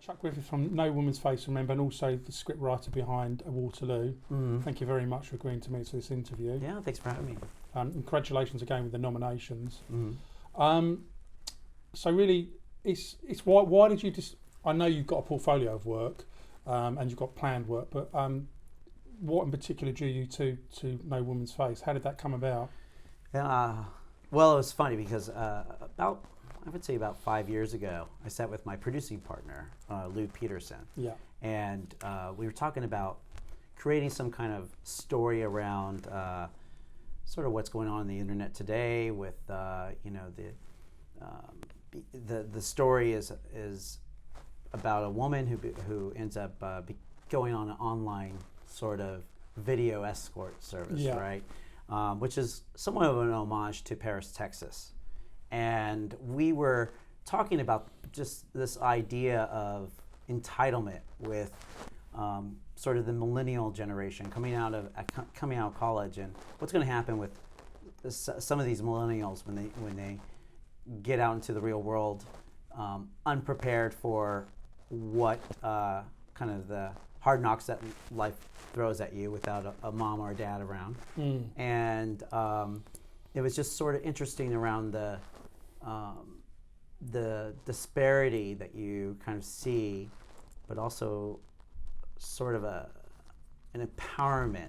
Chuck Griffith from No Woman's Face, remember, and also the scriptwriter behind Waterloo. Thank you very much for agreeing to meet to this interview. Yeah, thanks for having me. Congratulations again with the nominations. Mm-hmm. So really, it's why did you just? I know you've got a portfolio of work, and you've got planned work, but what in particular drew you to No Woman's Face? How did that come about? Well, it was funny because I would say about 5 years ago, I sat with my producing partner, Lou Peterson. Yeah. And we were talking about creating some kind of story around sort of what's going on the internet today with, the story is about a woman who ends up going on an online sort of video escort service, yeah. right? Which is somewhat of an homage to Paris, Texas. And we were talking about just this idea of entitlement with sort of the millennial generation coming out of college, and what's going to happen with some of these millennials when they get out into the real world, unprepared for what kind of the hard knocks that life throws at you without a mom or a dad around. And it was just sort of interesting around the disparity that you kind of see, but also sort of an empowerment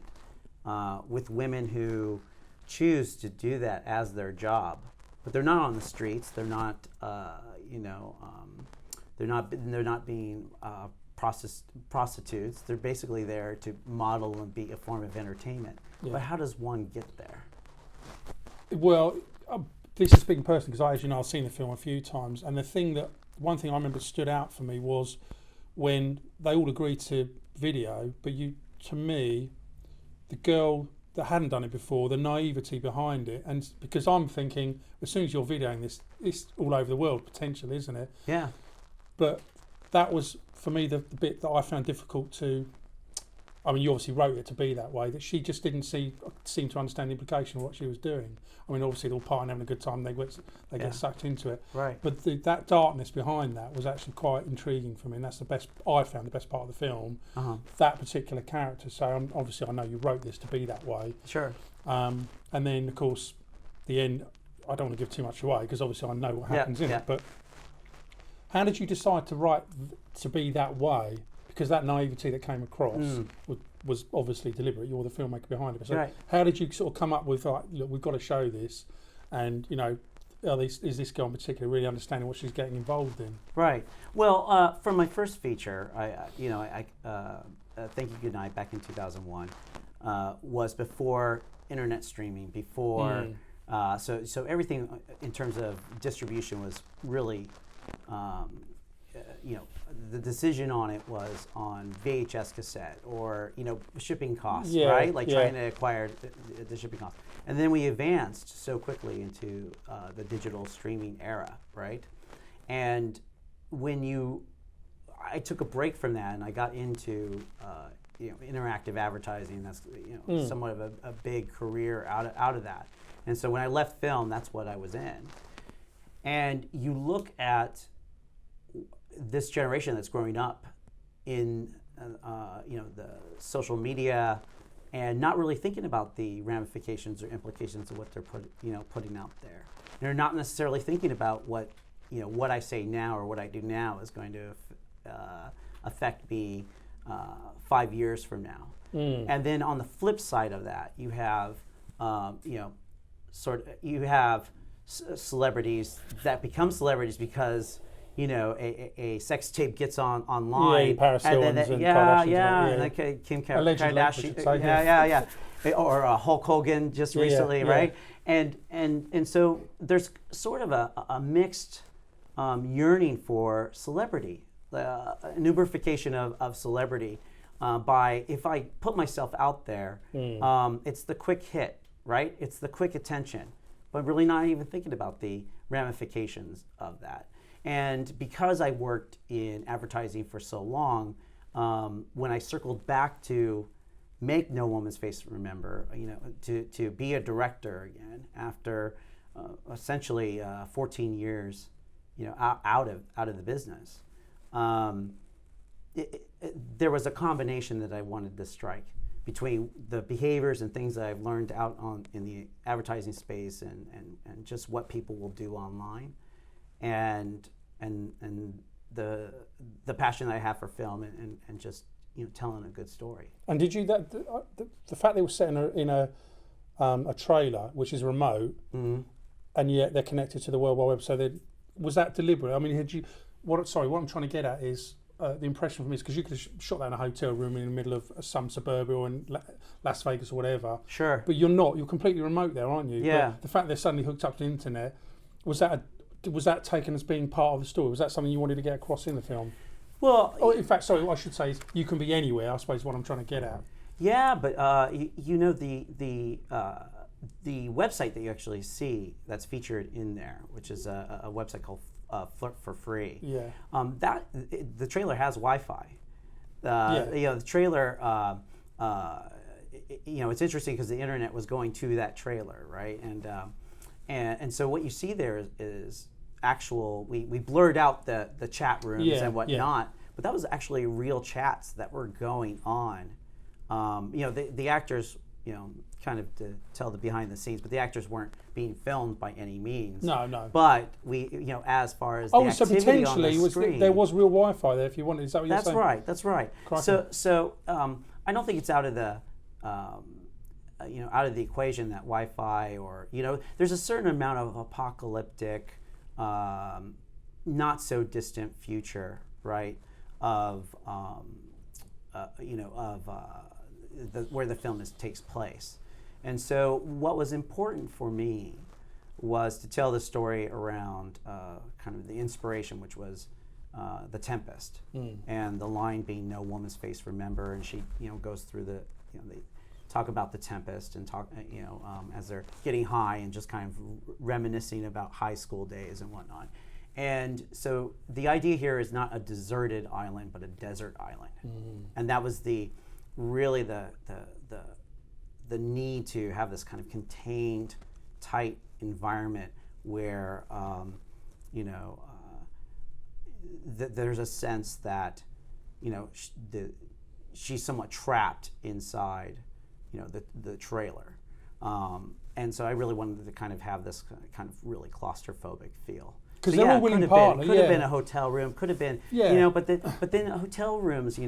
with women who choose to do that as their job, but they're not on the streets. They're not, they're not being prostitutes. They're basically there to model and be a form of entertainment. Yeah. But how does one get there? Well, this is speaking personally because, as you know, I've seen the film a few times, and one thing I remember stood out for me was when they all agreed to video, but to me, the girl that hadn't done it before, the naivety behind it, and because I'm thinking, as soon as you're videoing this, it's all over the world potentially, isn't it? Yeah. But that was, for me, the bit that I found difficult to. I mean, you obviously wrote it to be that way, that she just didn't seem to understand the implication of what she was doing. I mean, obviously, they're all part and having a good time, they get sucked into it. Right. But that darkness behind that was actually quite intriguing for me, and that's the best part of the film, that particular character. So obviously, I know you wrote this to be that way. Sure. And then, of course, the end, I don't want to give too much away, because obviously I know what happens in it, but how did you decide to write to be that way? Because that naivety that came across was obviously deliberate. You're the filmmaker behind it. So right. How did you sort of come up with, like, look, we've got to show this, and is this girl in particular really understanding what she's getting involved in? Right. Well, for my first feature, Thank You Goodnight, back in 2001, was before internet streaming, before so everything in terms of distribution was really. The decision on it was on VHS cassette or, shipping costs, right? Trying to acquire the shipping costs. And then we advanced so quickly into the digital streaming era, right? And I took a break from that and I got into, interactive advertising. That's, somewhat of a big career out of that. And so when I left film, that's what I was in. And you look at this generation that's growing up in the social media and not really thinking about the ramifications or implications of what they're putting out there. And they're not necessarily thinking about what I say now or what I do now is going to affect me 5 years from now. And then on the flip side of that, you have celebrities that become celebrities because a sex tape gets online. Paris Hilton's and Kim Kardashian. Or Hulk Hogan just recently, right? And so there's sort of a mixed yearning for celebrity, an ubrification of celebrity. By if I put myself out there, it's the quick hit, right? It's the quick attention, but really not even thinking about the ramifications of that. And because I worked in advertising for so long, when I circled back to make No Woman's Face Remember, to be a director again after essentially 14 years, out of the business, there was a combination that I wanted to strike between the behaviors and things that I've learned out in the advertising space and just what people will do online, and the passion that I have for film and just telling a good story. And did you the fact they were set in a trailer, which is remote, and yet they're connected to the World Wide Web, so was that deliberate? I mean, what I'm trying to get at is the impression from me is because you could have shot that in a hotel room in the middle of some suburbia or in Las Vegas or whatever. Sure. But you're not. You're completely remote there, aren't you? Yeah. But the fact they're suddenly hooked up to the internet, was that taken as being part of the story? Was that something you wanted to get across in the film? Well, in fact, sorry, what I should say is you can be anywhere, I suppose, is what I'm trying to get at. Yeah, but the website that you actually see that's featured in there, which is a website called Flirt for Free. Yeah. The trailer has Wi-Fi. The trailer. It's interesting because the internet was going to that trailer, right? And so what you see there is actual. We blurred out the chat rooms and whatnot, but that was actually real chats that were going on. The actors, kind of to tell the behind the scenes, but the actors weren't being filmed by any means. No. But we, as far as the activity so potentially on the screen, there was real Wi-Fi there if you wanted. Is that what you're saying? That's right. Crikey. So I don't think it's out of the out of the equation that Wi-Fi or there's a certain amount of apocalyptic, not so distant future, right? Of where the film takes place. And so what was important for me was to tell the story around kind of the inspiration, which was The Tempest, and the line being "No woman's face remember," and she goes through they talk about the Tempest and talk as they're getting high and just kind of reminiscing about high school days and whatnot. And so the idea here is not a deserted island, but a desert island, and that was really the need to have this kind of contained, tight environment where there's a sense that she's somewhat trapped inside the trailer, and so I really wanted to kind of have this kind of really claustrophobic feel. Because they're all willing partners. Could have been a hotel room. Could have been, but then hotel rooms,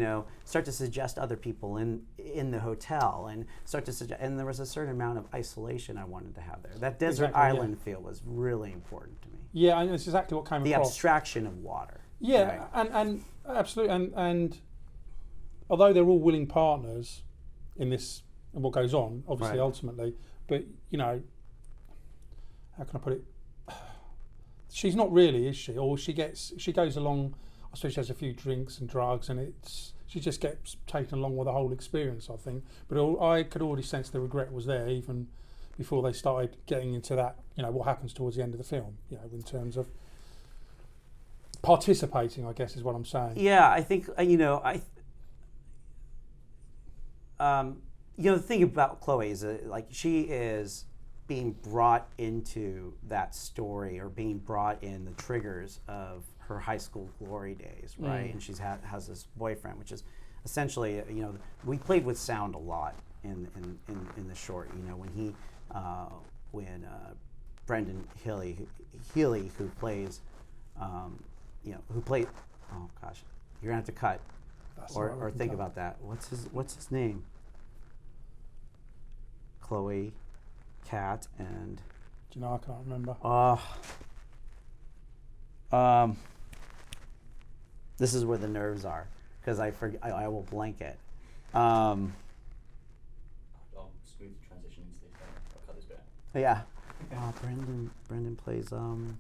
start to suggest other people in the hotel and start to suggest. And there was a certain amount of isolation I wanted to have there. That desert island feel was really important to me. Yeah, and that's exactly what came across. The abstraction of water. Yeah, right? and absolutely, and although they're all willing partners in this and what goes on, obviously, ultimately, but how can I put it? She's not really, is she? Or she goes along. I suppose she has a few drinks and drugs, and she just gets taken along with the whole experience, I think. But I could already sense the regret was there even before they started getting into that. What happens towards the end of the film. In terms of participating, I guess is what I'm saying. Yeah, I think the thing about Chloe is she is being brought into that story or being brought in the triggers of her high school glory days, right? And she's has this boyfriend, which is essentially, we played with sound a lot in the short. When Brendan Healy, who plays, oh gosh, you're gonna have to cut or think about that. What's his name? Chloe, Kat, and do you know, I can't remember. This is where the nerves are because I will blank it. I'll smooth the transition into the film. I'll cut this bit. Yeah. Brendan plays Don't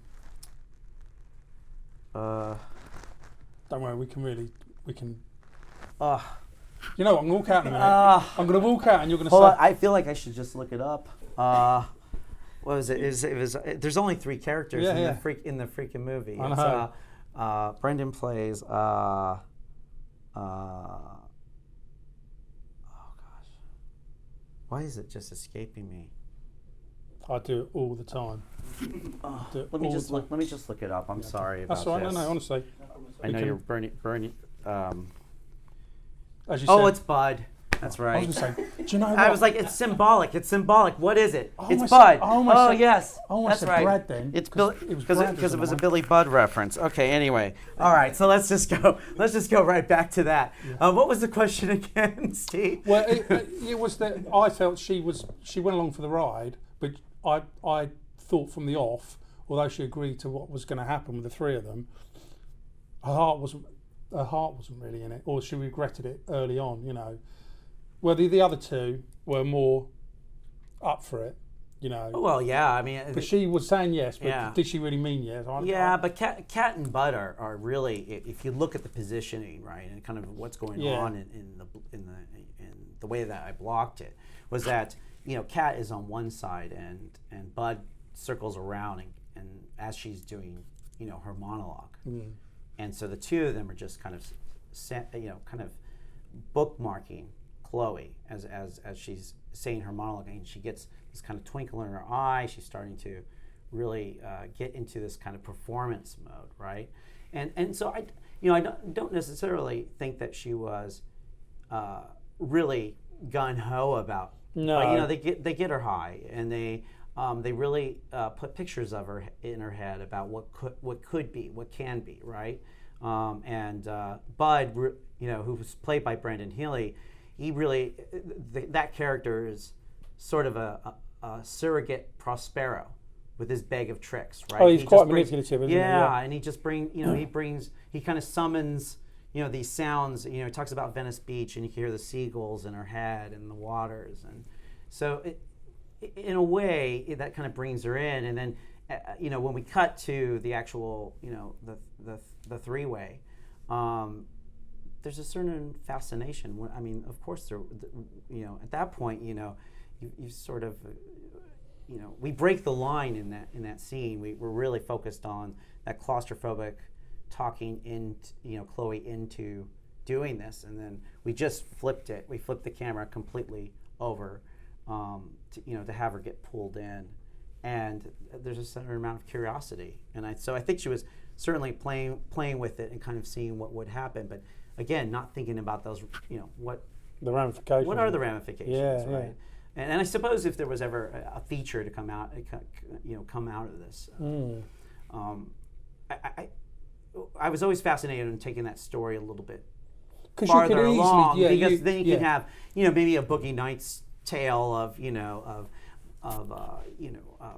worry, we can. You know what? I'm gonna walk out in a minute. I'm gonna walk out, and you're gonna. Hold on, I feel like I should just look it up. What was it? There's only 3 characters in the freaking movie. I know. Brendan plays. Oh gosh, why is it just escaping me? I do it all the time. Let me just look it up. I'm sorry about this. That's all right. No, honestly. No problem at all. I know you're Bernie. As you Oh, said, it's Bud. That's I right. was going to say, do you know what? I was like, it's symbolic. It's symbolic. What is it? I It's almost Bud. said- I almost Oh said- yes, I almost that's said right. Brad then, It's 'cause Bill it was because Brad it was was a the Billy Budd reference. Okay. Anyway, all right. So let's just go right back to that. What was the question again, Steve? Well, it was that I felt she went along for the ride, but I thought from the off, although she agreed to what was going to happen with the three of them, her heart wasn't really in it, or she regretted it early on. You know, well the other two were more up for it. You know, Well, yeah. I mean, but she was saying yes, but Yeah. did she really mean yes? yeah, but Cat and Bud are really, if you look at the positioning, right, and kind of what's going Yeah. on in the way that I blocked it, was that Cat is on one side and Bud circles around and as she's doing her monologue, and so the two of them are just kind of kind of bookmarking Chloe as she's saying her monologue, and she gets this kind of twinkle in her eye. She's starting to really get into this kind of performance mode, right? And so I don't necessarily think that she was really gun ho about. No. But, they get her high, and they really put pictures of her in her head about what could be, what can be, right? And Bud, who was played by Brendan Healy, he really that character is sort of a surrogate Prospero with his bag of tricks, right? Oh, he's He quite just brings- manipulative, isn't he? yeah, and he just he kind of summons these sounds. He talks about Venice Beach, and you can hear the seagulls in her head and the waters, and so in a way that kind of brings her in. And then when we cut to the actual the three-way, there's a certain fascination. I mean, of course, at that point, you sort of, we break the line in that scene. We're really focused on that claustrophobic talking Chloe into doing this, and then we just flipped it. We flipped the camera completely over, to have her get pulled in, and there's a certain amount of curiosity, and so I think she was certainly playing with it and kind of seeing what would happen, but again, not thinking about those, what The ramifications. what are the ramifications, Yeah, right? And I suppose if there was ever a feature to come out, come out of this, I was always fascinated in taking that story a little bit farther along, because then you can have maybe a Boogie Nights tale of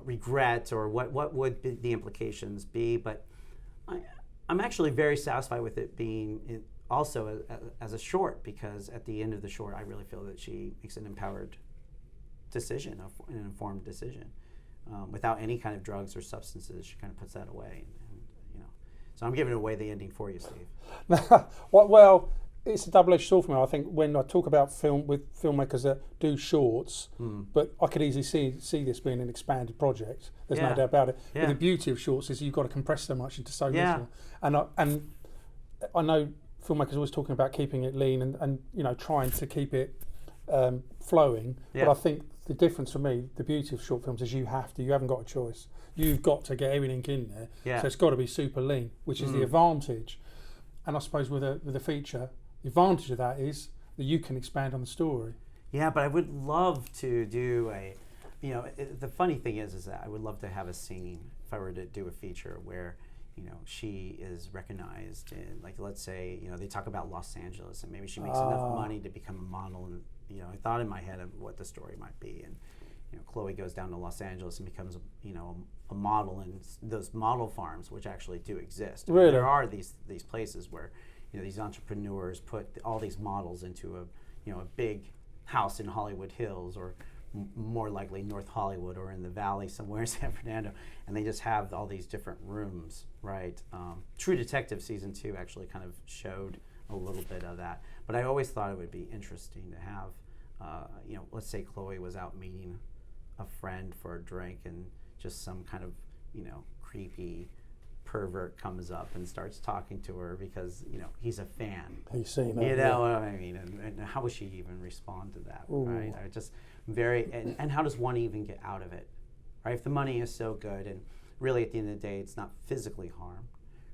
regret, or what would the implications be. But I'm actually very satisfied with it being also as a short, because at the end of the short, I really feel that she makes an empowered decision, an informed decision, without any kind of drugs or substances. She kind of puts that away, and so I'm giving away the ending for you, Steve. Well, it's a double-edged sword for me. I think when I talk about film with filmmakers that do shorts, but I could easily see this being an expanded project. There's no doubt about it. Yeah. But the beauty of shorts is you've got to compress so much into so Yeah. little. And I know filmmakers are always talking about keeping it lean and trying to keep it flowing. Yeah. But I think the difference for me, the beauty of short films is you haven't got a choice. You've got to get everything in there. Yeah. So it's got to be super lean, which is the advantage. And I suppose with a feature, the advantage of that is that you can expand on the story. Yeah, but I would love to do the funny thing is that I would love to have a scene, if I were to do a feature, where she is recognized in, like, let's say, they talk about Los Angeles, and maybe she makes enough money to become a model, and I thought in my head of what the story might be, and Chloe goes down to Los Angeles and becomes a model in those model farms, which actually do exist. I mean, Really? there are these places where these entrepreneurs put all these models into a big house in Hollywood Hills, or more likely North Hollywood, or in the Valley somewhere in San Fernando, and they just have all these different rooms, right? True Detective season 2 actually kind of showed a little bit of that, but I always thought it would be interesting to have, let's say Chloe was out meeting a friend for a drink, and just some kind of creepy pervert comes up and starts talking to her because he's a fan. He's seen You it. know what I mean? And how would she even respond to that? Ooh. Right? I just and how does one even get out of it? Right? If the money is so good, and really at the end of the day, it's not physically harm,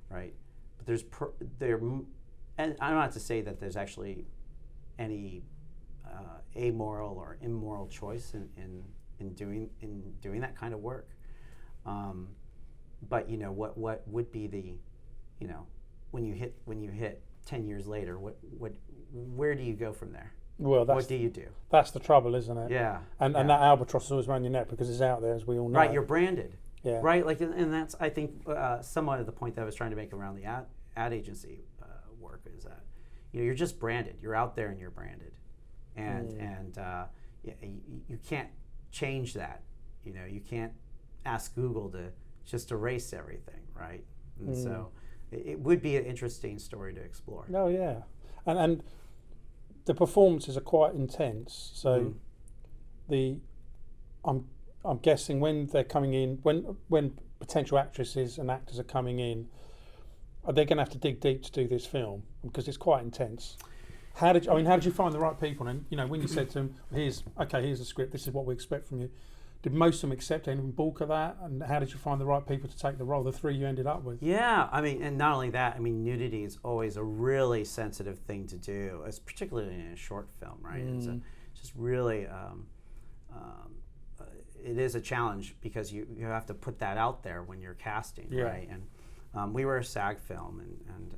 right? and I don't have to say that there's actually any amoral or immoral choice in doing that kind of work. But what would be the, when you hit 10 years later, where do you go from there? Well, what do you do? That's the trouble, isn't it? Yeah. And that albatross is always around your neck because it's out there, as we all know. Right, you're branded. Yeah. Right, like, and that's, I think, somewhat of the point that I was trying to make around the ad agency work is that, you're just branded. You're out there and you're branded, and you can't change that. You can't ask Google to just erase everything, right? And so it would be an interesting story to explore. Oh yeah, and the performances are quite intense. So I'm guessing when they're coming in, when potential actresses and actors are coming in, are they going to have to dig deep to do this film because it's quite intense? How did you find the right people? And when you said to them, here's the script, this is what we expect from you. Did most of them accept anything bulk of that? And how did you find the right people to take the role? The three you ended up with. Yeah, and not only that, nudity is always a really sensitive thing to do, particularly in a short film, right? It's just really, it is a challenge because you have to put that out there when you're casting, right? And we were a SAG film, and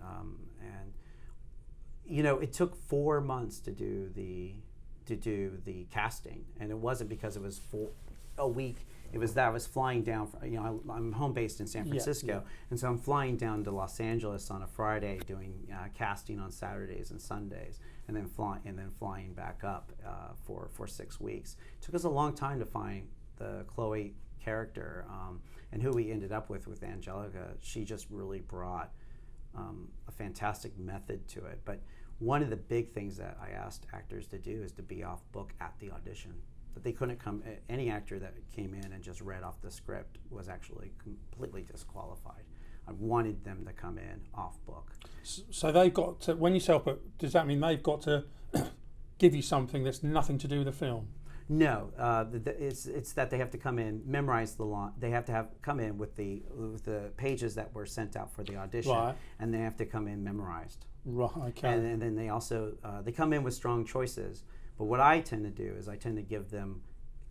it took 4 months to do the casting, and it wasn't because it was a week. It was that I was flying down. I'm home based in San Francisco, and so I'm flying down to Los Angeles on a Friday, doing casting on Saturdays and Sundays, and then flying back up for 6 weeks. It took us a long time to find the Chloe character, and who we ended up with Angelica. She just really brought a fantastic method to it. But one of the big things that I asked actors to do is to be off book at the audition. That they couldn't come. Any actor that came in and just read off the script was actually completely disqualified. I wanted them to come in off book. So they've got to. When you say off book, does that mean they've got to give you something that's nothing to do with the film? No, it's that they have to come in, memorize the line. They have to come in with the pages that were sent out for the audition, and they have to come in memorized. Right. Okay. And then they also they come in with strong choices. But what I tend to do is I tend to give them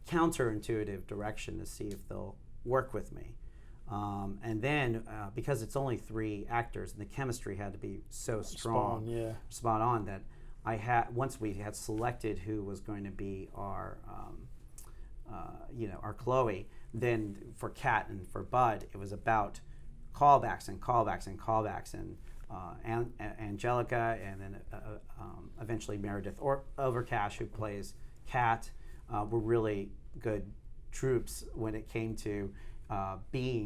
counterintuitive direction to see if they'll work with me. And then because it's only 3 actors and the chemistry had to be so strong, spot on that once we had selected who was going to be our Chloe, then for Kat and for Bud, it was about callbacks and callbacks and callbacks, and Angelica, and then eventually Meredith Overcash, who plays Kat, were really good troops when it came to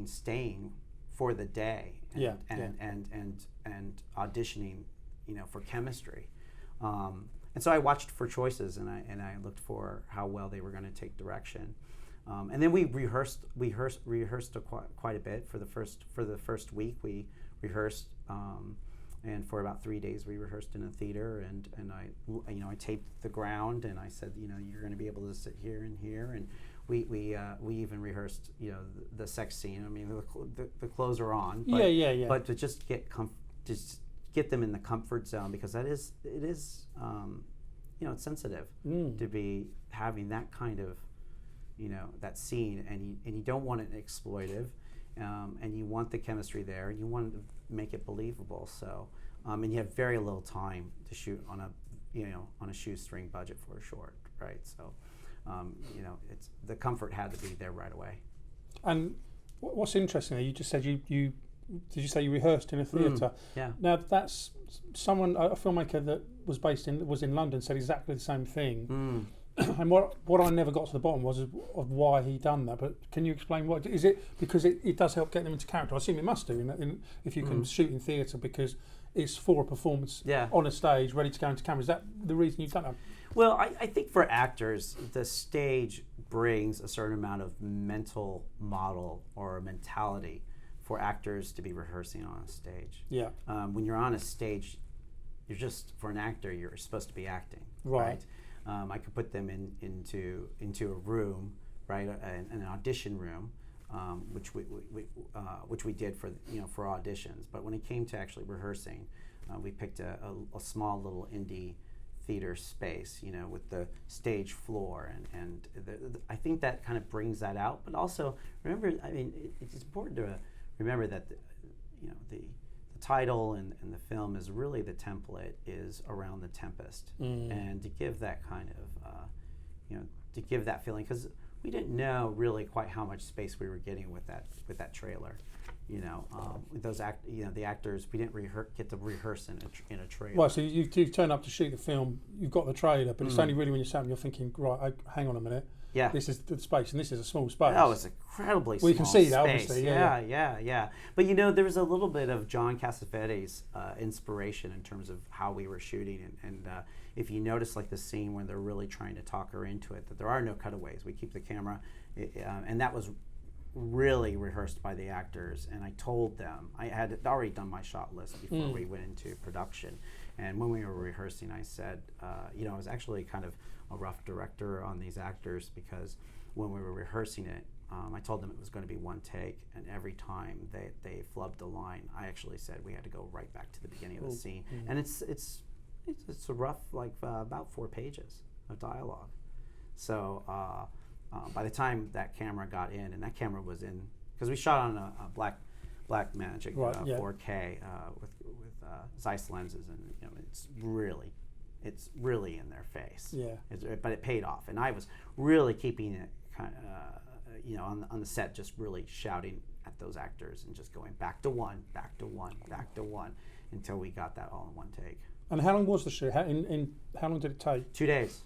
staying for the day and auditioning, for chemistry. And so I watched for choices, and I looked for how well they were going to take direction. And then we rehearsed quite a bit for the first week. We rehearsed, and for about 3 days we rehearsed in a theater, and I taped the ground, and I said, you're going to be able to sit here and here, and we even rehearsed, the sex scene. The clothes are on, but, but to just get them in the comfort zone, because it is it's sensitive to be having that kind of that scene, and you don't want it exploitive, and you want the chemistry there, and you want to make it believable. So and you have very little time to shoot on a shoestring budget for a short, right? So it's the comfort had to be there right away. And what's interesting, you just said you did you say you rehearsed in a theatre? Yeah. Now that's a filmmaker that was in London said exactly the same thing. And what I never got to the bottom was of why he done that. But can you explain what is it? Because it does help get them into character. I assume it must do if you can shoot in theatre, because it's for a performance on a stage, ready to go into camera. Is that the reason you've done that? Well, I think for actors, the stage brings a certain amount of mental model or mentality for actors to be rehearsing on a stage. Yeah. When you're on a stage, you're just, for an actor, you're supposed to be acting. Right. I could put them into a room, right, an audition room, which we did for for auditions. But when it came to actually rehearsing, we picked a small little indie theater space, with the stage floor, and I think that kind of brings that out. But also remember, it's important to remember that the title and the film is really the template is Around the Tempest, and to give that kind of to give that feeling, because we didn't know really quite how much space we were getting with that trailer. With those the actors, we didn't get to rehearse in a trailer. Well, so you turn up to shoot the film, you've got the trailer, but it's only really when you're sat and you're thinking, right, hang on a minute. Yeah. This is the space, and this is a small space. Oh, it's incredibly small. We can see space. that, obviously. Yeah. But there was a little bit of John Cassavetes' inspiration in terms of how we were shooting, and if you notice, like the scene when they're really trying to talk her into it, that there are no cutaways. We keep the camera, and that was really rehearsed by the actors. And I told them I had already done my shot list before we went into production, and when we were rehearsing, I said, I was actually kind of a rough director on these actors, because when we were rehearsing it, I told them it was going to be one take, and every time they flubbed a line, I actually said we had to go right back to the beginning of the scene. And it's a rough, about 4 pages of dialogue. So by the time that camera got in, and that camera was in, because we shot on a Black Magic 4K with Zeiss lenses, and it's really in their face. Yeah. But it paid off, and I was really keeping it kind of, on the set, just really shouting at those actors and just going back to one, back to one, back to one, until we got that all in one take. And how long was the shoot? How long did it take? 2 days.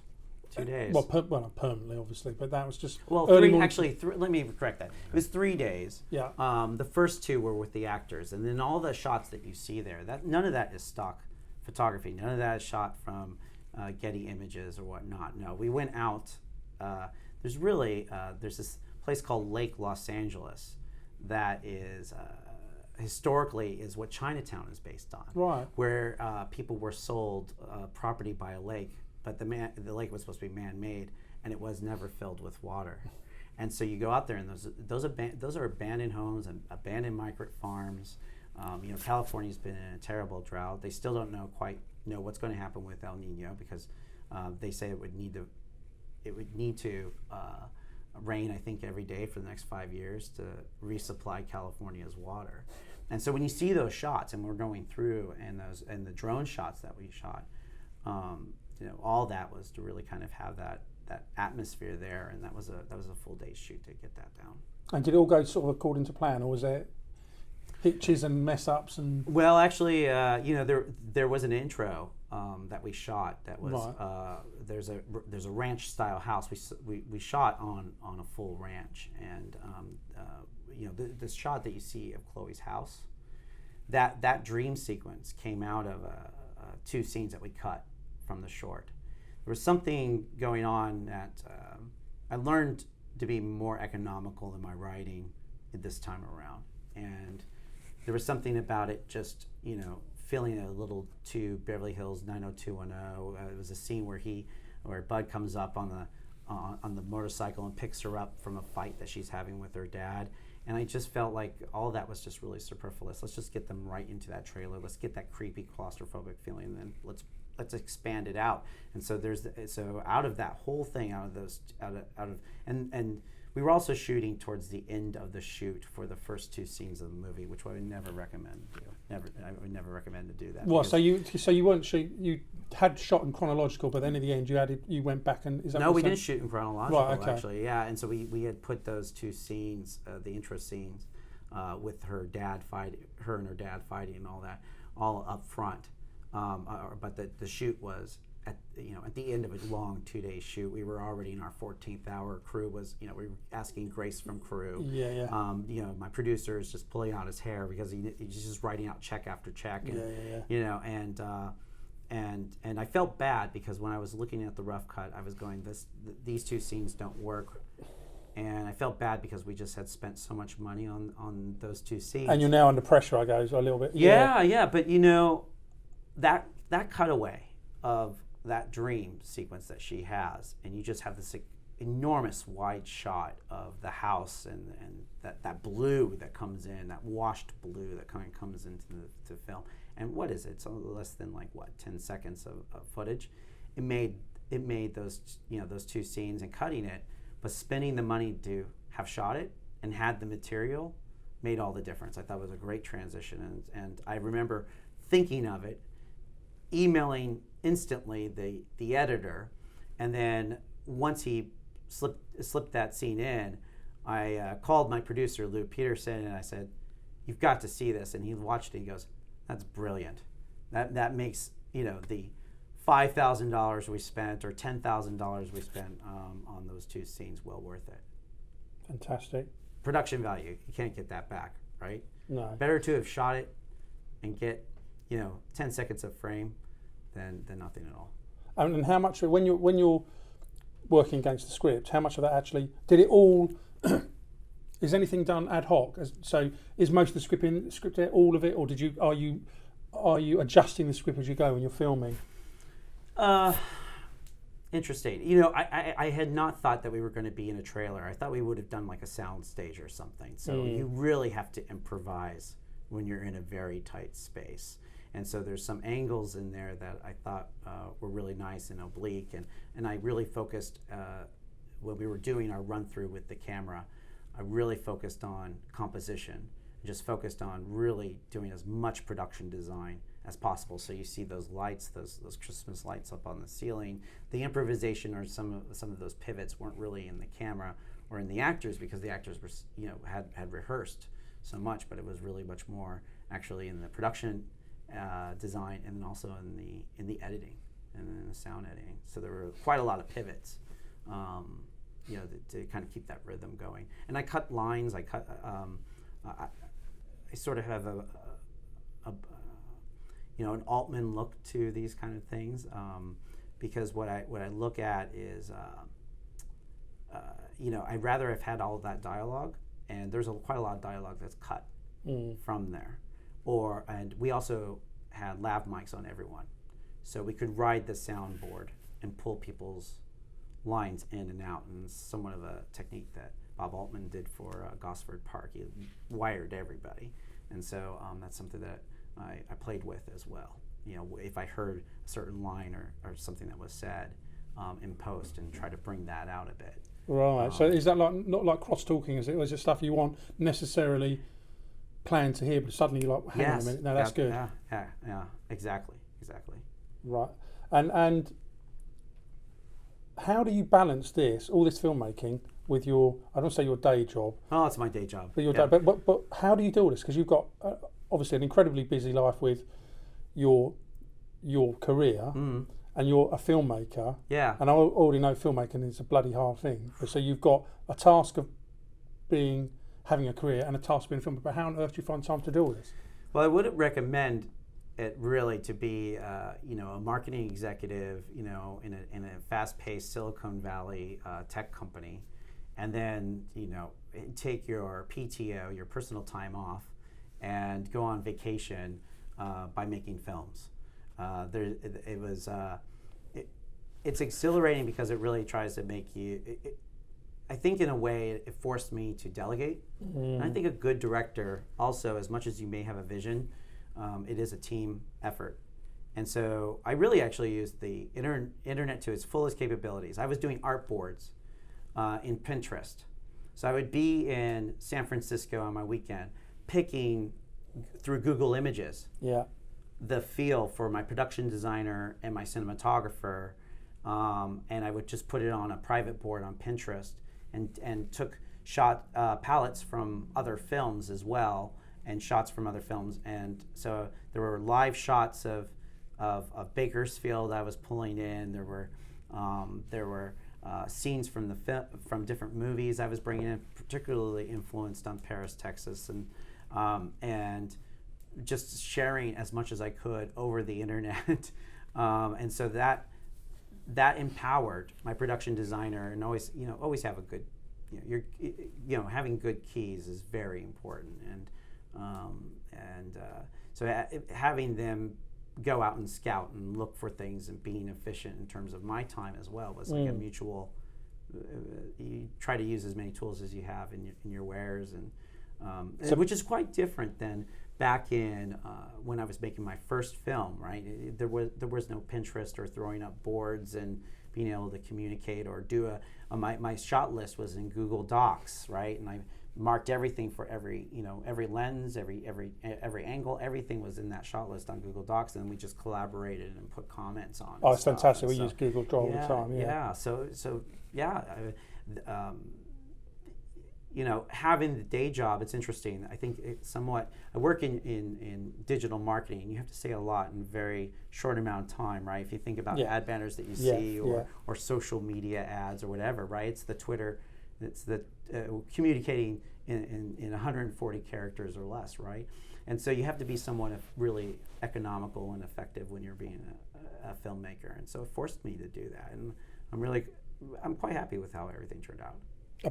2 days. Well, not permanently, obviously, but that was just three. Actually, let me correct that. It was 3 days. Yeah. The first 2 were with the actors, and then all the shots that you see there, none of that is stock photography. None of that is shot from Getty Images or whatnot. No, we went out. There's this place called Lake Los Angeles that is historically is what Chinatown is based on. Right. Where people were sold property by a lake, but the lake was supposed to be man-made, and it was never filled with water. And so you go out there, and those are abandoned homes and abandoned migrant farms. California's been in a terrible drought. They still don't quite know what's going to happen with El Nino, because they say it would need to rain, I think, every day for the next 5 years to resupply California's water. And so when you see those shots, and we're going through, and the drone shots that we shot, all that was to really kind of have that atmosphere there, and that was a full day's shoot to get that down. And did it all go sort of according to plan, or was there hitches and mess ups? And well, actually, there was an intro that we shot that was right. There's a ranch style house. We shot on a full ranch, and the shot that you see of Chloe's house, that dream sequence came out of 2 scenes that we cut from the short. There was something going on that I learned to be more economical in my writing this time around, and there was something about it just feeling a little too Beverly Hills 90210. It was a scene where Bud comes up on the motorcycle and picks her up from a fight that she's having with her dad, and I just felt like all that was just really superfluous. Let's just get them right into that trailer. Let's get that creepy claustrophobic feeling, and then let's expand it out. And so so out of that whole thing, and we were also shooting towards the end of the shoot for the first 2 scenes of the movie, which I would never recommend to do. I would never recommend to do that. Well, so you weren't you had shot in chronological, but then at the end you went back and is that no, we what didn't shoot in chronological. Right, okay. Actually, yeah, and so we had put those 2 scenes, the intro scenes, with her and her dad fighting and all that, all up front. But the shoot was at the end of a long 2-day shoot. We were already in our 14th hour. Crew was, we were asking grace from crew. Yeah. My producer is just pulling out his hair because he's just writing out check after check. And, and I felt bad because when I was looking at the rough cut, I was going, these 2 scenes don't work. And I felt bad because we just had spent so much money on those 2 scenes. And you're now under pressure, I guess, a little bit. Yeah. But that cutaway of that dream sequence that she has, and you just have this enormous wide shot of the house and that blue that comes in, that washed blue that kind of comes into the film. And what is it? It's less than like 10 seconds of footage. It made those those two scenes and cutting it, but spending the money to have shot it and had the material made all the difference. I thought it was a great transition, and I remember thinking of it, emailing instantly the editor, and then once he slipped that scene in, I called my producer Lou Peterson and I said, "You've got to see this." And he watched it. He goes, "That's brilliant. That makes the $5,000 we spent or $10,000 we spent on those two scenes well worth it." Fantastic. Production value, you can't get that back, right? No. Better to have shot it and get 10 seconds of frame than nothing at all. And how much when you're working against the script, how much of that actually did it all? Is anything done ad hoc? So is most of the script there, all of it, or are you adjusting the script as you go when you're filming? Interesting. I had not thought that we were going to be in a trailer. I thought we would have done like a sound stage or something. So you really have to improvise when you're in a very tight space. And so there's some angles in there that I thought were really nice and oblique. And I really focused, when we were doing our run through with the camera, I really focused on composition, just focused on really doing as much production design as possible. So you see those lights, those Christmas lights up on the ceiling. The improvisation or some of those pivots weren't really in the camera or in the actors, because the actors were had rehearsed so much, but it was really much more actually in the production design, and then also in the editing and in the sound editing. So there were quite a lot of pivots, to kind of keep that rhythm going. And I cut lines. I sort of have an Altman look to these kind of things, because what I look at is I'd rather have had all of that dialogue, and there's quite a lot of dialogue that's cut from there. And we also had lav mics on everyone, so we could ride the soundboard and pull people's lines in and out, and it's somewhat of a technique that Bob Altman did for Gosford Park. He wired everybody, and so that's something that I played with as well. If I heard a certain line or something that was said in post, and try to bring that out a bit. Right. So is that not like cross-talking, is it? Or is it stuff you want necessarily planned to hear, but suddenly you're like, hang on a minute, no, that's good. Yeah, exactly. Right. And how do you balance all this filmmaking, with your, I don't say your day job. Oh, it's my day job. But but how do you do all this? Because you've got obviously an incredibly busy life with your career, and you're a filmmaker. Yeah. And I already know filmmaking is a bloody hard thing. So you've got a task of having a career and a task of being a filmmaker. But how on earth do you find time to do all this? Well, I wouldn't recommend it really to be a marketing executive, in a fast-paced Silicon Valley tech company, and then take your PTO, your personal time off, and go on vacation by making films. It's exhilarating because it really tries to make you. I think in a way it forced me to delegate. And I think a good director also, as much as you may have a vision, it is a team effort. And so I really actually used the internet to its fullest capabilities. I was doing art boards in Pinterest. So I would be in San Francisco on my weekend, picking through Google Images the feel for my production designer and my cinematographer, and I would just put it on a private board on Pinterest, and took palettes from other films as well, and shots from other films. And so there were live shots of Bakersfield I was pulling in. There were scenes from different movies I was bringing in, particularly influenced on Paris, Texas, and just sharing as much as I could over the internet. And so that empowered my production designer, and always have a good, having good keys is very important, and so having them go out and scout and look for things and being efficient in terms of my time as well was like a mutual you try to use as many tools as you have in your wares, and So- which is quite different than back in when I was making my first film. Right, there was no Pinterest or throwing up boards and being able to communicate or do my shot list was in Google Docs, right, and I marked everything for every lens, every angle, everything was in that shot list on Google Docs, and then we just collaborated and put comments on. Oh, and it's stuff. fantastic. And We use Google Drive all the time. Yeah. So yeah, having the day job, it's interesting. I think it's somewhat. I work in digital marketing, and you have to say a lot in a very short amount of time, right? If you think about ad banners that you see, or social media ads or whatever, right? It's the Twitter. It's the communicating in 140 characters or less, right? And so you have to be somewhat really economical and effective when you're being a filmmaker. And so it forced me to do that. And I'm quite happy with how everything turned out.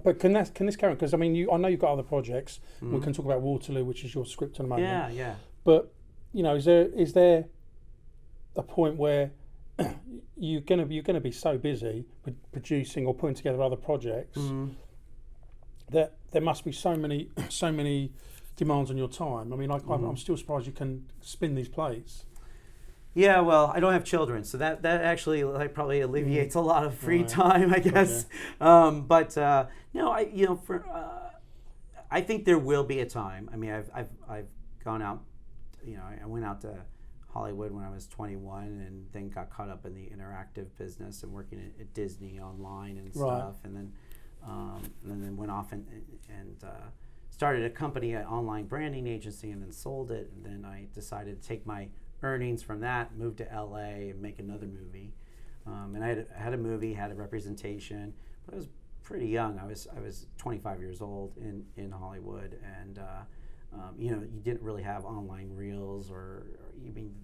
But can this carry on? Because I mean, I know you've got other projects. We can talk about Waterloo, which is your script at the moment. Yeah. But is there a point where you're gonna be so busy with producing or putting together other projects that there must be so many demands on your time? I mean, I'm still surprised you can spin these plates. Yeah, well, I don't have children, so that actually probably alleviates a lot of free time, I guess. Okay. But no, I think there will be a time. I mean, I've gone out. I went out to Hollywood when I was 21, and then got caught up in the interactive business and working at Disney online and stuff, and then went off and started a company, an online branding agency, and then sold it. And then I decided to take my earnings from that, moved to LA, and make another movie. And I had a movie, had a representation, but I was pretty young. I was 25 years old in Hollywood, and you didn't really have online reels, or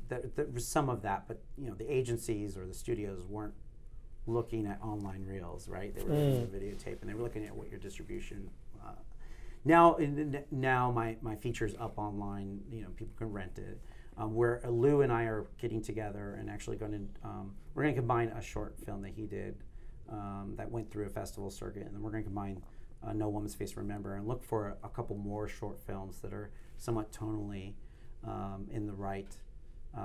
there was some of that, but the agencies or the studios weren't looking at online reels, right? They were looking at videotape, and they were looking at what your distribution. Now my feature's up online. People can rent it. Where Lou and I are getting together and actually we're going to combine a short film that he did that went through a festival circuit, and then we're going to combine No Woman's Face Remember and look for a couple more short films that are somewhat tonally in the right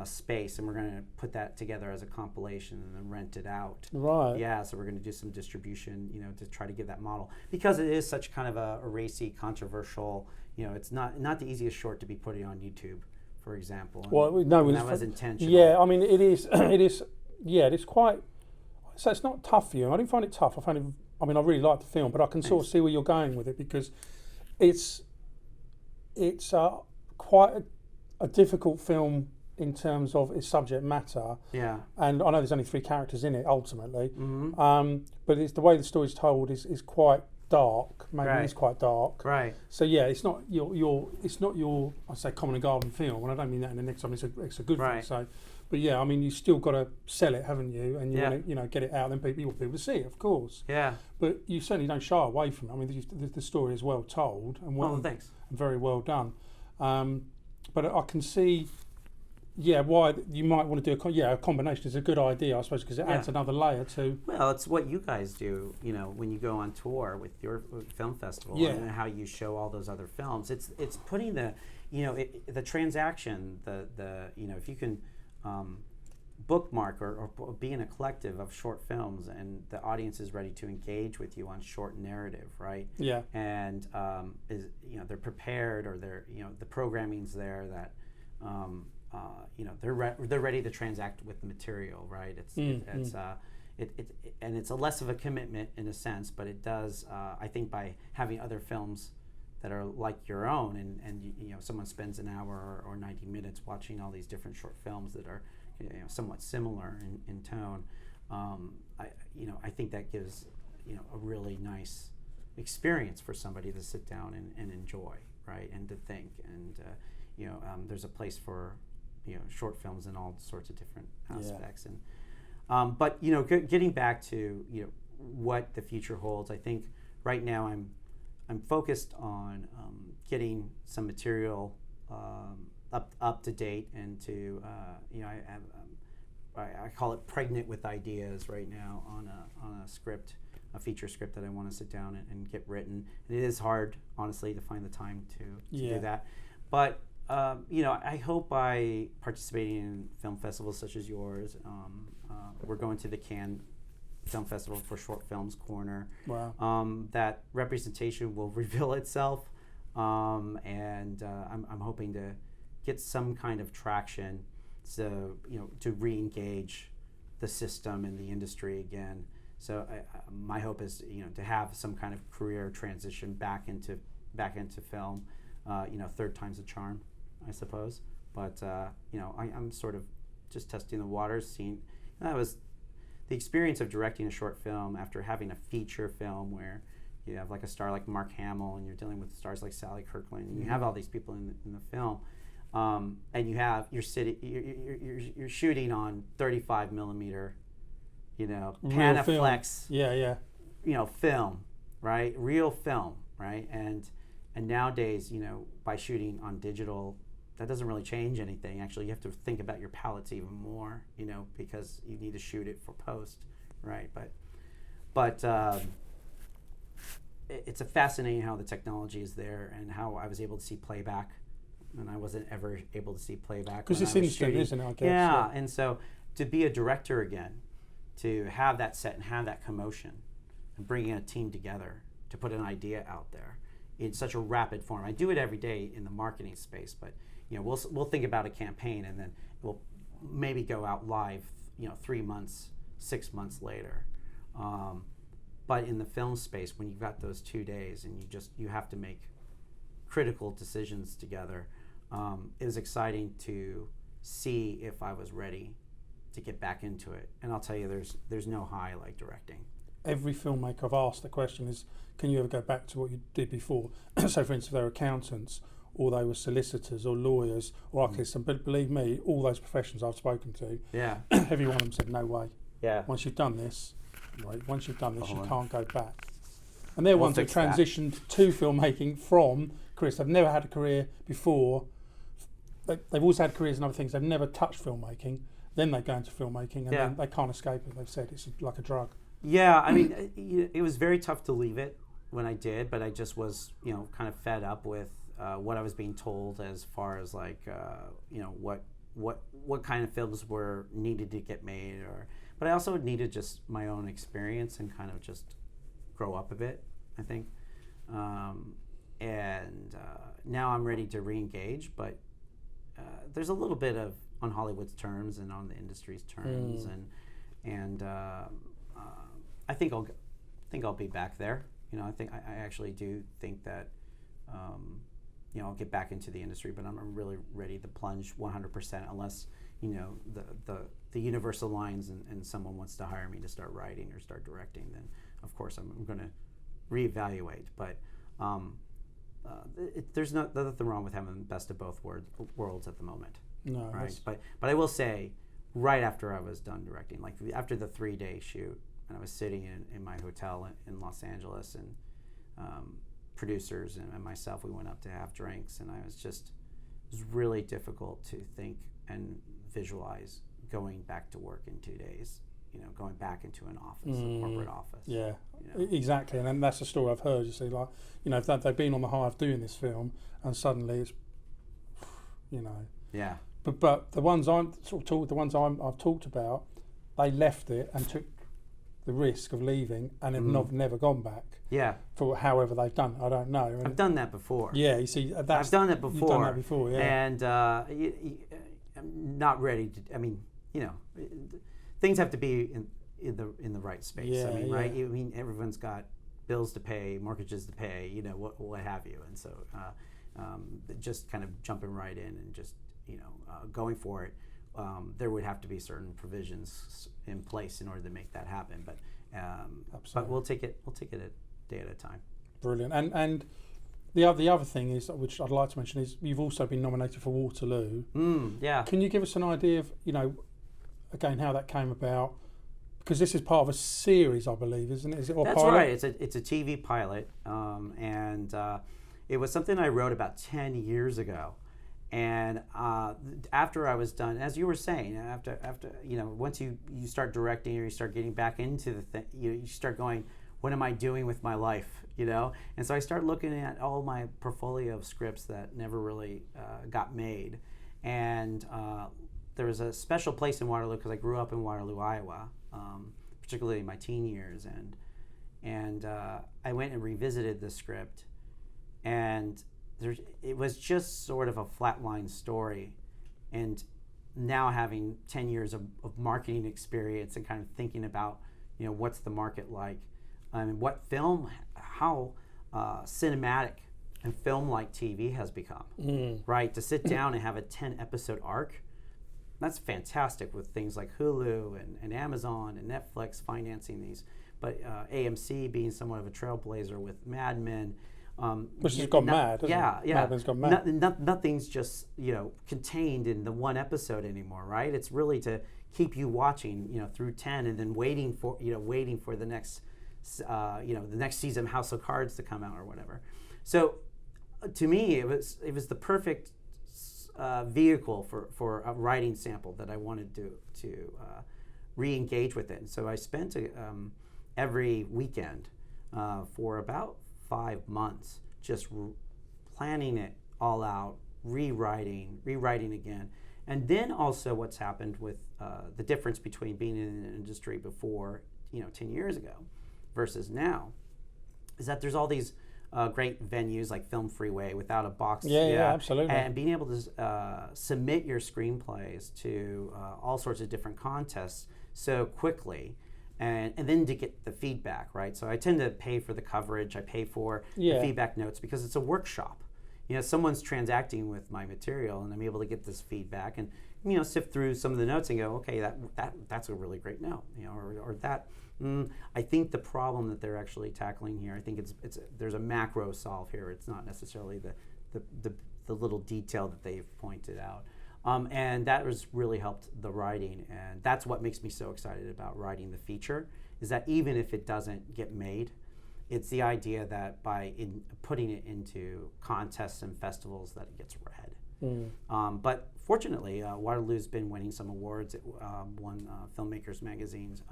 space, and we're going to put that together as a compilation and then rent it out. Right. Yeah, so we're going to do some distribution, to try to give that model, because it is such kind of a racy, controversial. It's not the easiest short to be putting on YouTube, for example. And that was intentional. Yeah, I mean, it is. It is. Yeah, it's quite. So it's not tough for you. I didn't find it tough. I really liked the film, but I can sort of see where you're going with it, because it's quite a difficult film in terms of its subject matter. Yeah. And I know there's only 3 characters in it ultimately, but it's the way the story's told is quite dark. Maybe Right. it's quite dark. Right. So yeah, it's not your I say common and garden film, and I don't mean that in the next. I mean it's a good thing. Right. So, but yeah, I mean you still got to sell it, haven't you? And you Yeah. want to get it out, then people to see it, of course. Yeah. But you certainly don't shy away from it. I mean the story is well told and Thanks. and very well done. But I can see. Yeah, why you might want to do a combination is a good idea, I suppose, because it adds another layer to. Well, it's what you guys do, when you go on tour with your film festival, and how you show all those other films. It's putting the, the transaction, if you can bookmark or be in a collective of short films, and the audience is ready to engage with you on short narrative, right? Yeah. And they're prepared, or the programming's there that. They're ready to transact with the material, right? And it's a less of a commitment in a sense, but it does. I think by having other films that are like your own, and someone spends an hour or 90 minutes watching all these different short films that are somewhat similar in tone. I think that gives a really nice experience for somebody to sit down and enjoy, right, and to think. And there's a place for short films in all sorts of different aspects. And but getting back to what the future holds, I think right now I'm focused on getting some material up to date, and to I call it pregnant with ideas right now on a script a feature script that I want to sit down and get written. And it is hard, honestly, to find the time to do that. But I hope by participating in film festivals such as yours, we're going to the Cannes Film Festival for Short Films Corner. Wow. That representation will reveal itself, and I'm hoping to get some kind of traction, so to re-engage the system and the industry again. So my hope is to have some kind of career transition back into film. Third time's a charm, I suppose. But I'm sort of just testing the waters, seeing that was the experience of directing a short film after having a feature film where you have like a star like Mark Hamill and you're dealing with stars like Sally Kirkland and you have all these people in the film, and you're shooting on 35 millimeter, Panaflex, film, right? Real film, right? And nowadays, by shooting on digital, that doesn't really change anything. Actually, you have to think about your palettes even more, because you need to shoot it for post, right? But it's a fascinating how the technology is there and how I was able to see playback, and I wasn't ever able to see playback because it's instant, isn't it? I guess. Yeah, and so to be a director again, to have that set and have that commotion, and bringing a team together to put an idea out there in such a rapid form. I do it every day in the marketing space, but we'll think about a campaign and then we'll maybe go out live 3 months, 6 months later. But in the film space, when you've got those 2 days and you have to make critical decisions together, it was exciting to see if I was ready to get back into it. And I'll tell you, there's no high like directing. Every filmmaker I've asked the question is, can you ever go back to what you did before? So for instance, if they were accountants or they were solicitors or lawyers or architects, and believe me, all those professions I've spoken to, every one of them said, no way. Yeah. Once you've done this, you can't go back. And they're ones that transitioned to filmmaking from careers. They've never had a career before. They've always had careers in other things. They've never touched filmmaking. Then they go into filmmaking, and then they can't escape it. They've said it's like a drug. Yeah, I mean, it was very tough to leave it when I did, but I just was, kind of fed up with what I was being told as far as like, what kind of films were needed to get made, but I also needed just my own experience and kind of just grow up a bit, I think. And now I'm ready to re-engage, but there's a little bit of on Hollywood's terms and on the industry's terms, and I think I'll be back there. I actually do think that I'll get back into the industry, but I'm really ready to plunge 100% unless the universal lines and someone wants to hire me to start writing or start directing. Then of course I'm going to reevaluate. But there's nothing wrong with having the best of both worlds at the moment. No, right. But I will say, right after I was done directing, like after the 3-day shoot, and I was sitting in my hotel in Los Angeles, and producers and myself, we went up to have drinks, and it was really difficult to think and visualize going back to work in 2 days. Going back into an office, a corporate office. Yeah, exactly, and that's the story I've heard. You see, like, if they've been on the high of doing this film, and suddenly it's, Yeah. But the ones I've talked about, they left it and took the risk of leaving, and have never gone back. Yeah. For however they've done, I don't know. And I've done that before. Yeah, you see, I've done it before. You've done that before, yeah. And I'm not ready to. I mean, things have to be in the right space. Yeah, I mean, right? I mean, everyone's got bills to pay, mortgages to pay, what have you, and so just kind of jumping right in and just going for it. There would have to be certain provisions in place in order to make that happen. But we'll take it a day at a time. Brilliant. And the other thing is, which I'd like to mention, is you've also been nominated for Waterloo. Yeah. Can you give us an idea of again how that came about? Because this is part of a series, I believe, isn't it? Is it? That's right. It's a TV pilot, and it was something I wrote about 10 years ago. And after I was done, as you were saying, after once you start directing or you start getting back into the thing, you start going, what am I doing with my life, you know? And so I started looking at all my portfolio of scripts that never really got made. And there was a special place in Waterloo because I grew up in Waterloo, Iowa, particularly in my teen years. And I went and revisited the script, and it was just sort of a flatline story. And now having 10 years of marketing experience and kind of thinking about, you know, what's the market like, and what film, how cinematic and film-like TV has become, right? To sit down and have a 10-episode arc, that's fantastic with things like Hulu and Amazon and Netflix financing these. But AMC being somewhat of a trailblazer with Mad Men. Which has gone mad, hasn't yeah, it? Yeah, Mad Men's gone mad. Nothing's just, you know, contained in the one episode anymore, right? It's really to keep you watching, you know, through 10 and then waiting for the next, the next season of House of Cards to come out or whatever. So to me, it was the perfect vehicle for a writing sample that I wanted to re-engage with it. And so I spent every weekend for about 5 months just planning it all out, rewriting again. And then also what's happened with the difference between being in an industry before, 10 years ago versus now, is that there's all these great venues like Film Freeway without a box. Yeah, absolutely. And being able to submit your screenplays to all sorts of different contests so quickly, and then to get the feedback, right? So I tend to pay for the coverage, I pay for the feedback notes because it's a workshop. Someone's transacting with my material and I'm able to get this feedback and, sift through some of the notes and go, okay, that's a really great note, or that, I think the problem that they're actually tackling here, I think there's a macro solve here. It's not necessarily the little detail that they've pointed out. And that has really helped the writing, and that's what makes me so excited about writing the feature, is that even if it doesn't get made, it's the idea that by putting it into contests and festivals that it gets read. But fortunately, Waterloo's been winning some awards. It won Filmmakers Magazine's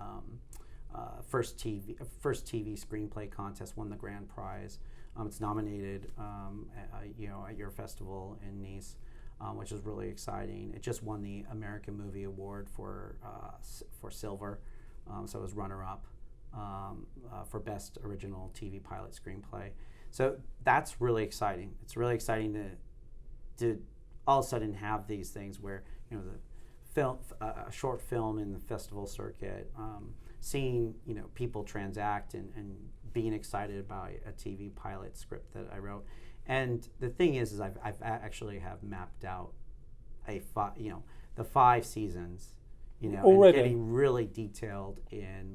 first TV screenplay contest, won the grand prize. It's nominated at your festival in Nice. Which is really exciting. It just won the American Movie Award for Silver, so it was runner-up for Best Original TV Pilot Screenplay. So that's really exciting. It's really exciting to all of a sudden have these things where the film, a short film in the festival circuit, seeing people transact and being excited about a TV pilot script that I wrote. And the thing is I've actually have mapped out the 5 seasons, already, and getting really detailed in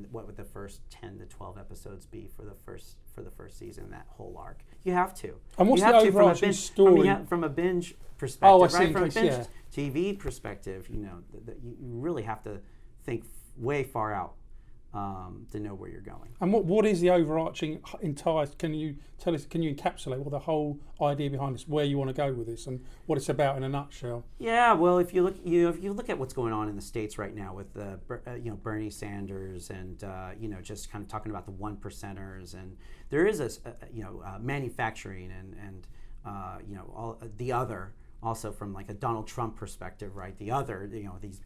what would the first 10 to 12 episodes be for the first season, that whole arc. You have to. And what's the overarching story? From a binge perspective, oh, I see, right? From a binge yeah. TV perspective, you really have to think way far out to know where you're going. And what is the overarching entire? Can you tell us? Can you encapsulate what the whole idea behind this, where you want to go with this, and what it's about in a nutshell? Yeah, well, if you look at what's going on in the States right now with Bernie Sanders and just kind of talking about the 1%ers, and there is manufacturing and all the other, also from like a Donald Trump perspective, right? The other, these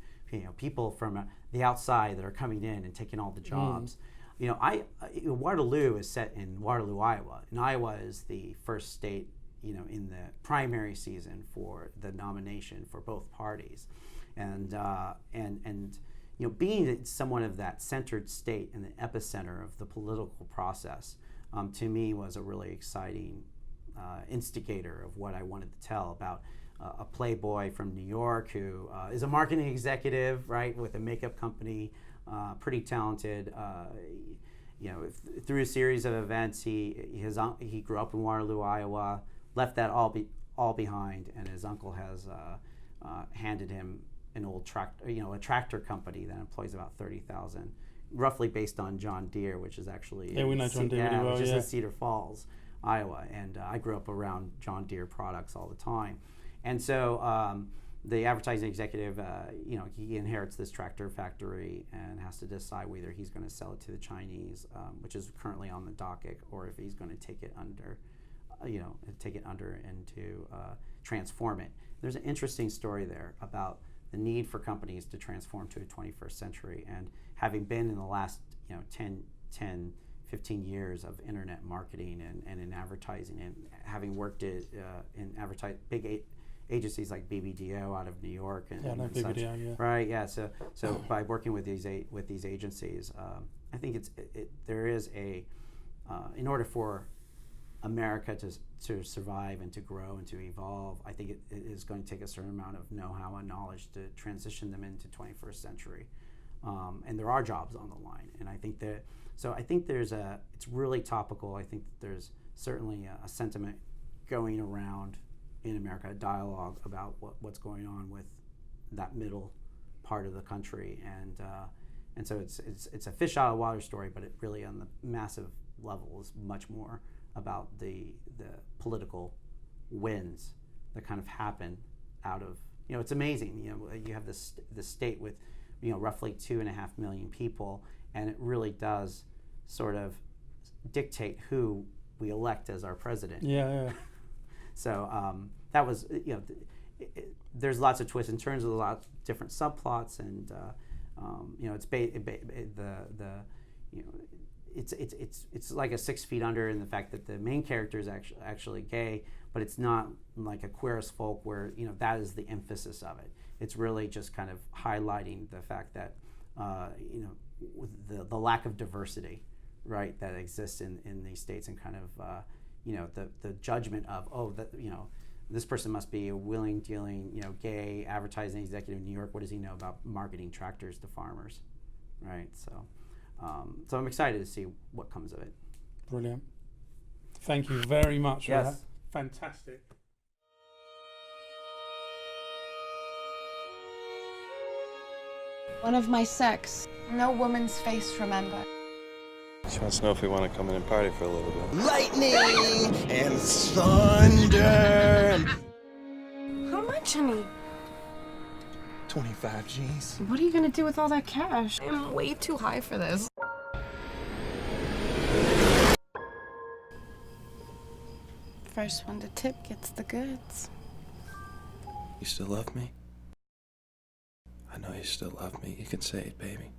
people from the outside that are coming in and taking all the jobs. Waterloo is set in Waterloo, Iowa, and Iowa is the first state, in the primary season for the nomination for both parties, and being somewhat of that centered state and the epicenter of the political process, to me was a really exciting instigator of what I wanted to tell about. A playboy from New York who is a marketing executive, right, with a makeup company, pretty talented. Through a series of events, he grew up in Waterloo, Iowa, left that all behind, and his uncle has handed him an old a tractor company that employs about 30,000, roughly based on John Deere, which is actually we know John Deere really well, which is in Cedar Falls, Iowa, and I grew up around John Deere products all the time. And so, the advertising executive, he inherits this tractor factory and has to decide whether he's going to sell it to the Chinese, which is currently on the docket, or if he's going to take it under, and to transform it. There's an interesting story there about the need for companies to transform to the 21st century, and having been in the last 10, 15 years of internet marketing and in advertising, and having worked in big agencies like BBDO out of New York and BBDO, such, yeah. right? Yeah. So by working with these agencies, I think there is a in order for America to survive and to grow and to evolve, I think it is going to take a certain amount of know-how and knowledge to transition them into 21st century. And there are jobs on the line, and I think that. So I think it's really topical. I think that there's certainly a sentiment going around in America, a dialogue about what's going on with that middle part of the country, and so it's a fish out of water story, but it really on the massive level is much more about the political wins that kind of happen out of, it's amazing. You have this state with roughly 2.5 million people, and it really does sort of dictate who we elect as our president. Yeah. So that was, there's lots of twists and turns with a lot of different subplots, and it's like a 6 feet under in the fact that the main character is actually gay, but it's not like a queer as folk where that is the emphasis of it. It's really just kind of highlighting the fact that the lack of diversity, right, that exists in these states, and kind of the judgment of this person must be a willing, dealing, gay advertising executive in New York. What does he know about marketing tractors to farmers, right? So I'm excited to see what comes of it. Brilliant. Thank you very much for that. Fantastic. One of my sex. No woman's face, remember. She wants to know if we want to come in and party for a little bit. Lightning and thunder. How much, honey? 25 G's. What are you gonna do with all that cash? I'm way too high for this. First one to tip gets the goods. You still love me? I know you still love me. You can say it, baby.